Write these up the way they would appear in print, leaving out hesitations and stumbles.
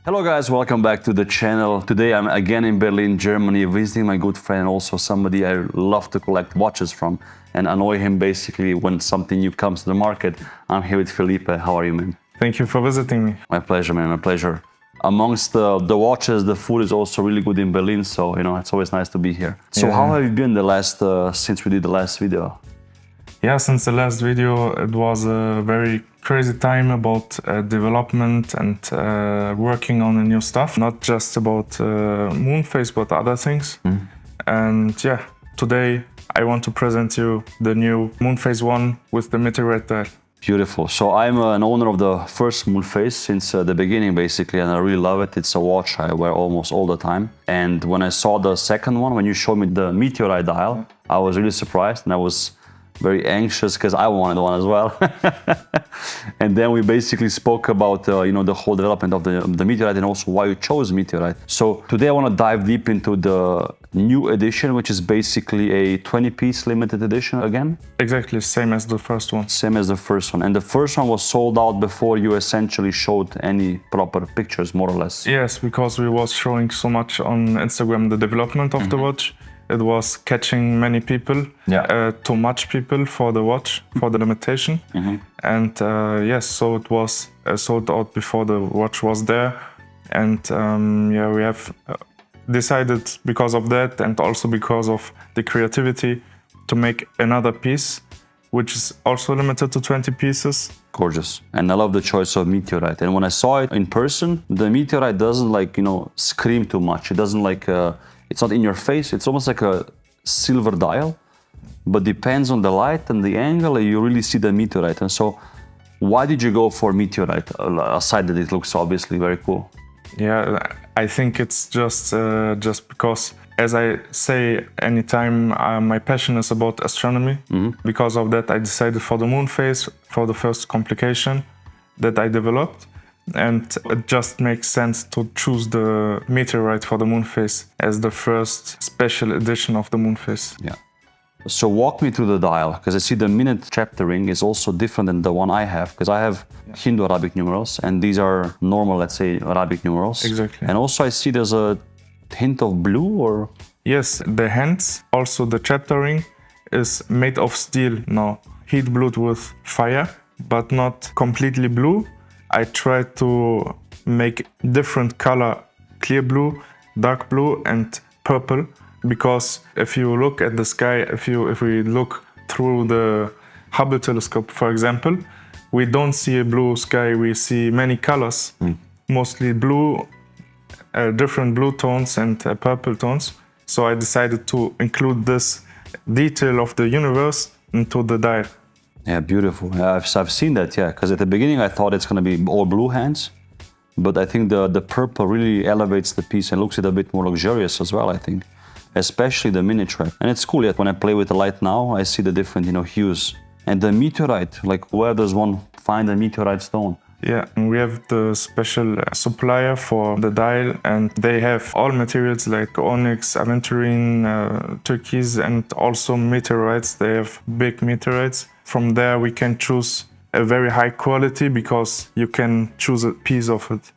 Hello guys, welcome back to the channel. Today I'm again in Berlin, Germany, visiting my good friend, also somebody I love to collect watches from and annoy him basically when something new comes to the market. I'm here with Felipe. How are you, man? Thank you for visiting me. My pleasure, man, my pleasure. Amongst the watches, the food is also really good in Berlin, so it's always nice to be here. So how have you been since we did the last video? Yeah, since the last video, it was a very crazy time about development and working on the new stuff, not just about moon phase, but other things. And yeah, today I want to present you the new moon phase 1 with the Meteorite dial. Beautiful. So I'm an owner of the first moon phase since the beginning, basically, and I really love it. It's a watch I wear almost all the time. And when I saw the second one, when you showed me the Meteorite dial, I was really surprised and I was very anxious because I wanted one as well. And then we basically spoke about the whole development of the Meteorite and also why you chose Meteorite. So today I want to dive deep into the new edition, which is basically a 20-piece limited edition again. Exactly, same as the first one. Same as the first one. And the first one was sold out before you essentially showed any proper pictures, more or less. Yes, because we was showing so much on Instagram the development of the watch. It was catching many people, too much people for the watch, for the limitation. And yes, so it was sold out before the watch was there. And we have decided because of that and also because of the creativity to make another piece, which is also limited to 20 pieces. Gorgeous. And I love the choice of Meteorite. And when I saw it in person, the Meteorite doesn't scream too much. It doesn't it's not in your face. It's almost like a silver dial, but depends on the light and the angle, you really see the Meteorite. And so why did you go for Meteorite, aside that it looks obviously very cool? Yeah, I think it's just because, as I say anytime, my passion is about astronomy. Because of that, I decided for the moon phase, for the first complication that I developed. And it just makes sense to choose the Meteorite for the moon phase as the first special edition of the moon phase. Yeah. So walk me through the dial, because I see the minute chaptering is also different than the one I have, because I have Hindu Arabic numerals, and these are normal, let's say, Arabic numerals. Exactly. And also I see there's a hint of blue, or? Yes, the hands, also the chaptering is made of steel now, heat blued with fire, but not completely blue. I tried to make different color, clear blue, dark blue and purple, because if you look at the sky, if we look through the Hubble telescope, for example, we don't see a blue sky, we see many colors, mostly blue, different blue tones and purple tones. So I decided to include this detail of the universe into the dial. Yeah, beautiful. Yeah, I've seen that, because at the beginning I thought it's going to be all blue hands, but I think the purple really elevates the piece and looks it a bit more luxurious as well, I think, especially the miniature. And it's cool, when I play with the light now, I see the different, hues. And the Meteorite, where does one find a Meteorite stone? Yeah, and we have the special supplier for the dial, and they have all materials like onyx, aventurine, turquoise, and also meteorites. They have big meteorites. From there we can choose a very high quality because you can choose a piece of it.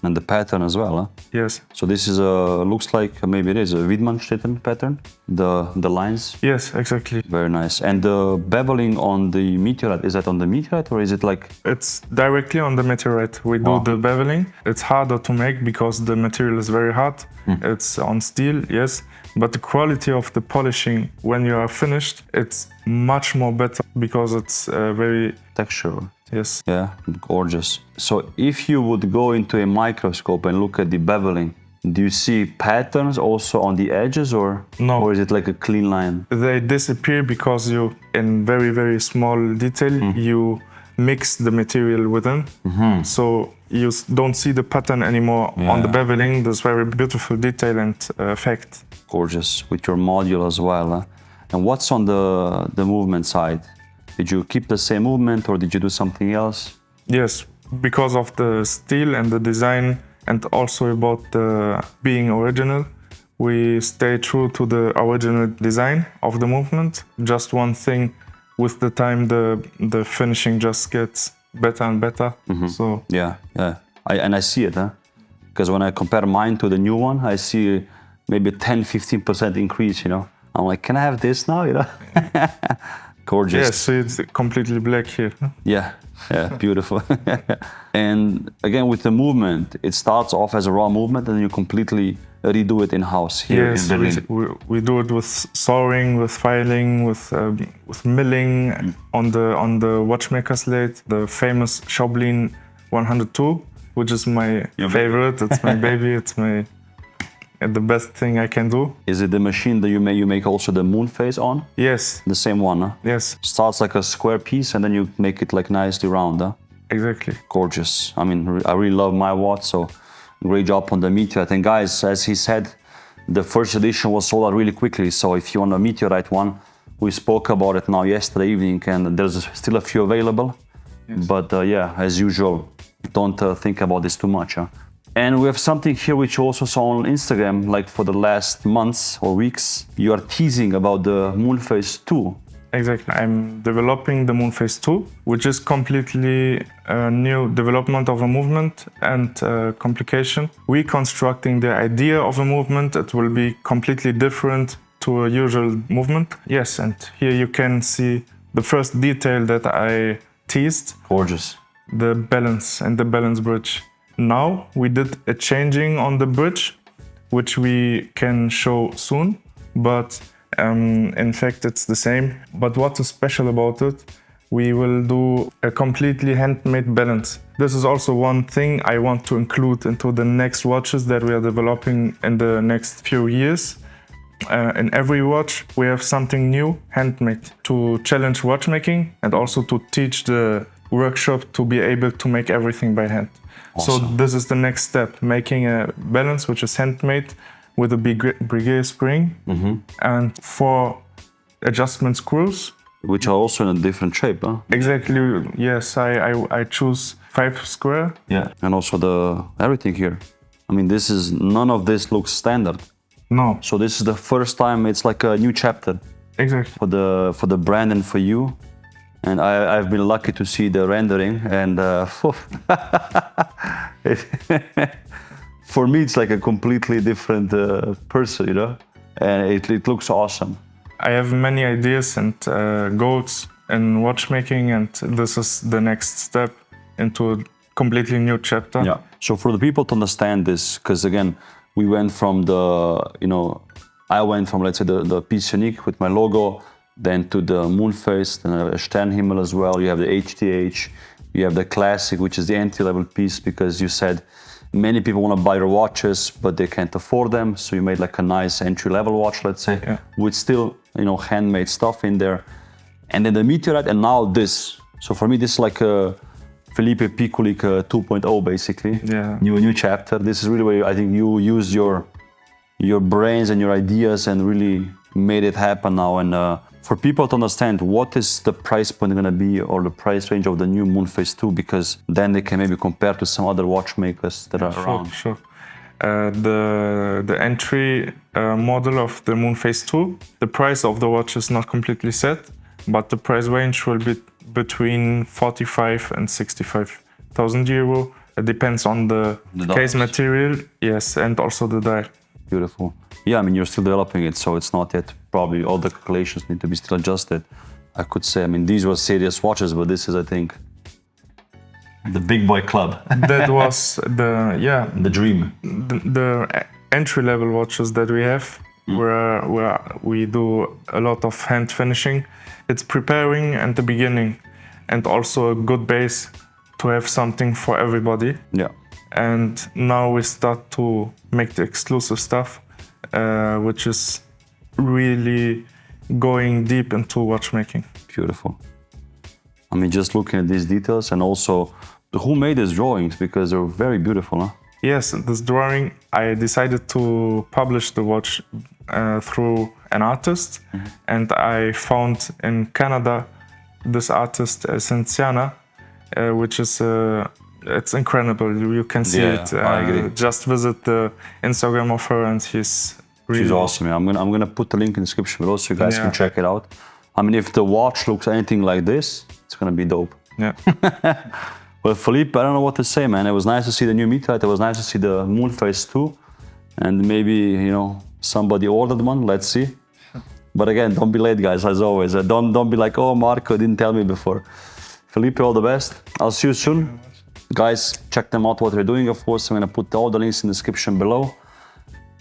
And the pattern as well, huh? Yes. So this is looks like maybe it is a Widmanstätten pattern, the lines. Yes, exactly. Very nice. And the beveling on the Meteorite, is that on the Meteorite or is it like? It's directly on the Meteorite. We do the beveling. It's harder to make because the material is very hard. It's on steel, yes. But the quality of the polishing when you are finished, it's much more better because it's very texture. Yes. Yeah, gorgeous. So if you would go into a microscope and look at the beveling, do you see patterns also on the edges or? No. Or is it like a clean line? They disappear because you, in very, very small detail, you mix the material within. So you don't see the pattern anymore on the beveling. There's very beautiful detail and effect. Gorgeous, with your module as well. Huh? And what's on the movement side? Did you keep the same movement or did you do something else? Yes, because of the steel and the design and also about being original, we stay true to the original design of the movement. Just one thing, with the time the finishing just gets better and better. So yeah, I see it, huh? Because when I compare mine to the new one, I see maybe 10-15% increase, you know. I'm like, can I have this now, you know? Gorgeous. Yes, so it's completely black here. Yeah, beautiful. And again, with the movement, it starts off as a raw movement and then you completely redo it in-house here in Berlin. We do it with sawing, with filing, with milling on the Watchmaker slate, the famous Schaublin 102, which is my favorite. It's my baby. It's the best thing I can do. Is it the machine that you make also the moon phase on? Yes. The same one, huh? Yes. Starts like a square piece and then you make it like nicely round, huh? Exactly. Gorgeous. I mean, I really love my watch, so great job on the Meteorite. And guys, as he said, the first edition was sold out really quickly. So if you want a Meteorite one, we spoke about it now yesterday evening and there's still a few available. Yes. But yeah, as usual, don't think about this too much, huh? And we have something here which you also saw on Instagram, like for the last months or weeks. You are teasing about the Moon Phase 2. Exactly. I'm developing the Moon Phase 2, which is completely a new development of a movement and complication. Reconstructing the idea of a movement, it will be completely different to a usual movement. Yes, and here you can see the first detail that I teased. Gorgeous. The balance and the balance bridge. Now we did a changing on the bridge, which we can show soon, but in fact it's the same. But what is special about it, we will do a completely handmade balance. This is also one thing I want to include into the next watches that we are developing in the next few years. In every watch we have something new handmade to challenge watchmaking and also to teach the workshop to be able to make everything by hand. Awesome. So this is the next step, making a balance which is handmade with a brigade spring and 4 adjustment screws. Which are also in a different shape, huh? Exactly, yes, I choose 5 square. Yeah. And also everything here. I mean, none of this looks standard. No. So this is the first time it's like a new chapter. Exactly. For the brand and for you. And I've been lucky to see the rendering and for me it's like a completely different person, you know, and it looks awesome. I have many ideas and goals in watchmaking and this is the next step into a completely new chapter. Yeah. So for the people to understand this, because again, we went from I went from, let's say, the Pikullik with my logo, then to the moon phase, then a Sternhimmel as well. You have the HTH, you have the classic, which is the entry-level piece, because you said many people want to buy your watches, but they can't afford them. So you made like a nice entry-level watch, let's say, with still, handmade stuff in there. And then the Meteorite, and now this. So for me, this is like a Felipe Pikullik 2.0, basically. Yeah. New chapter. This is really where I think you used your brains and your ideas and really made it happen now. And for people to understand, what is the price point going to be, or the price range of the new Moon Phase 2, because then they can maybe compare to some other watchmakers that are around. Sure. The entry model of the Moon Phase 2, the price of the watch is not completely set, but the price range will be between 45 and 65,000 euro. It depends on the case material, yes, and also the die. Beautiful. Yeah, I mean, you're still developing it, so it's not yet, probably all the calculations need to be still adjusted. I could say, I mean, these were serious watches, but this is, I think, the big boy club. That was the dream. The entry-level watches that we have, where we do a lot of hand finishing. It's preparing at the beginning, and also a good base to have something for everybody. Yeah. And now we start to make the exclusive stuff, which is really going deep into watchmaking. Beautiful. I mean, just looking at these details, and also who made these drawings, because they're very beautiful, huh? Yes, this drawing, I decided to publish the watch through an artist, and I found in Canada this artist, Essenziana, which is it's incredible. You can see it. I agree. Just visit the Instagram of her, and she's awesome. Yeah. I'm gonna put the link in the description below so you guys can check it out. I mean, if the watch looks anything like this, it's gonna be dope. Yeah. Well, Felipe, I don't know what to say, man. It was nice to see the new Meteorite. It was nice to see the moon phase 2. And maybe, you know, somebody ordered one. Let's see. But again, don't be late, guys, as always. Don't be like, oh, Marco didn't tell me before. Felipe, all the best. I'll see you soon. Guys, check them out what they're doing. Of course, I'm going to put all the links in the description below.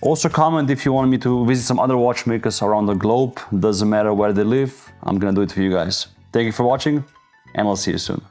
Also comment if you want me to visit some other watchmakers around the globe. Doesn't matter where they live. I'm going to do it for you guys. Thank you for watching, and I'll see you soon.